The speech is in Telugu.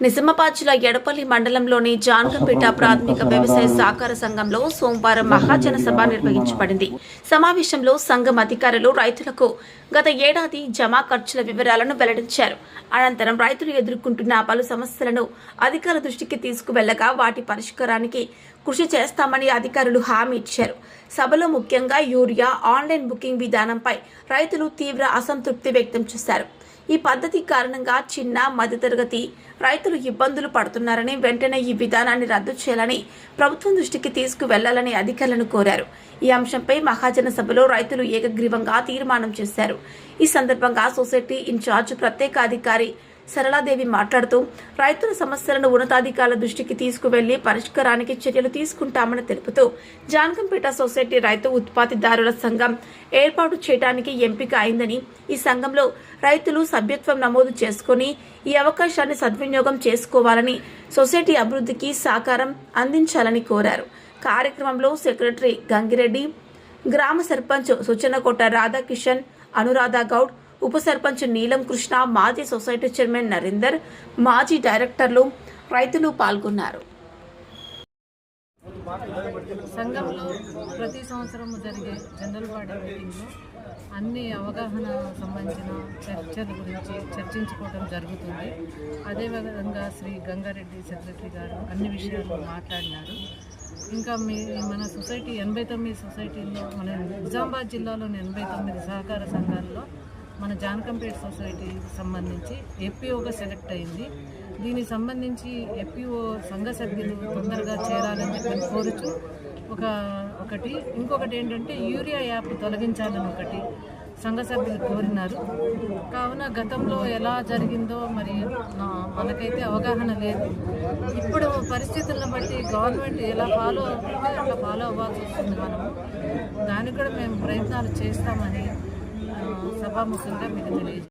నిజామాబాద్ జిల్లా ఎడపల్లి మండలంలోని జాన్కంపేట ప్రాథమిక వ్యవసాయ సహకార సంఘంలో సోమవారం మహాజన సభ నిర్వహించబడింది. సమావేశంలో సంఘం అధికారులు రైతులకు గత ఏడాది జమా ఖర్చుల వివరాలను వెల్లడించారు. అనంతరం రైతులు ఎదుర్కొంటున్న పలు సమస్యలను అధికారుల దృష్టికి తీసుకువెళ్లగా వాటి పరిష్కారానికి కృషి చేస్తామని అధికారులు హామీ ఇచ్చారు. సభలో ముఖ్యంగా యూరియా ఆన్లైన్ బుకింగ్ విధానంపై రైతులు తీవ్ర అసంతృప్తి వ్యక్తం చేశారు. ఈ పద్ధతి కారణంగా చిన్న మధ్యతరగతి రైతులు ఇబ్బందులు పడుతున్నారని, వెంటనే ఈ విధానాన్ని రద్దు చేయాలని ప్రభుత్వం దృష్టికి తీసుకువెళ్లాలని అధికారులను కోరారు. ఈ అంశంపై మహాజన సభలో రైతులు ఏకగ్రీవంగా తీర్మానం చేశారు. ఈ సందర్భంగా సొసైటీ ఇన్ఛార్జ్ ప్రత్యేక అధికారి సరళాదేవి మాట్లాడుతూ రైతుల సమస్యలను ఉన్నతాధికారుల దృష్టికి తీసుకువెళ్లి పరిష్కారానికి చర్యలు తీసుకుంటామని తెలుపుతూ జాన్కంపేట సొసైటీ రైతు ఉత్పత్తిదారుల సంఘం ఏర్పాటు చేయడానికి ఎంపిక అయిందని, ఈ సంఘంలో రైతులు సభ్యత్వం నమోదు చేసుకుని ఈ అవకాశాన్ని సద్వినియోగం చేసుకోవాలని, సొసైటీ అభివృద్ధికి సహకారం అందించాలని కోరారు. కార్యక్రమంలో సెక్రటరీ గంగిరెడ్డి, గ్రామ సర్పంచ్ సుచనకోట రాధాకిషన్, అనురాధ గౌడ్, ఉప సర్పంచ్ నీలం కృష్ణ, మాజీ సొసైటీ చైర్మన్ నరేందర్, మాజీ డైరెక్టర్లు, రైతులు పాల్గొన్నారు. సంఘంలో ప్రతి సంవత్సరం జరిగే జనరల్ బాడీ మీటింగ్లో అన్ని అవగాహన సంబంధించిన చర్చల గురించి చర్చించుకోవడం జరుగుతుంది. అదేవిధంగా శ్రీ గంగారెడ్డి సెక్రటరీ గారు అన్ని విషయాలు మాట్లాడినారు. ఇంకా మన సొసైటీ 89 సొసైటీల్లో, మన నిజామాబాద్ జిల్లాలోని 89 సహకార సంఘాల్లో మన జాన్కంపేట సొసైటీకి సంబంధించి ఎఫ్పిఓగా సెలెక్ట్ అయింది. దీనికి సంబంధించి ఎఫ్పిఓ సంఘ సభ్యులు తొందరగా చేరాలని చెప్పి కోరుచు ఒకటి, ఇంకొకటి ఏంటంటే యూరియా యాప్ తొలగించాలని ఒకటి సంఘ సభ్యులు కోరినారు. కావున గతంలో ఎలా జరిగిందో మరి మనకైతే అవగాహన లేదు. ఇప్పుడు పరిస్థితులను బట్టి గవర్నమెంట్ ఎలా ఫాలో అవుతుందో అట్లా ఫాలో అవ్వాల్సి వస్తుంది. మనము దానికి కూడా మేము ప్రయత్నాలు చేస్తామని సభాముఖంగా మీకు తెలియజేస్తాం.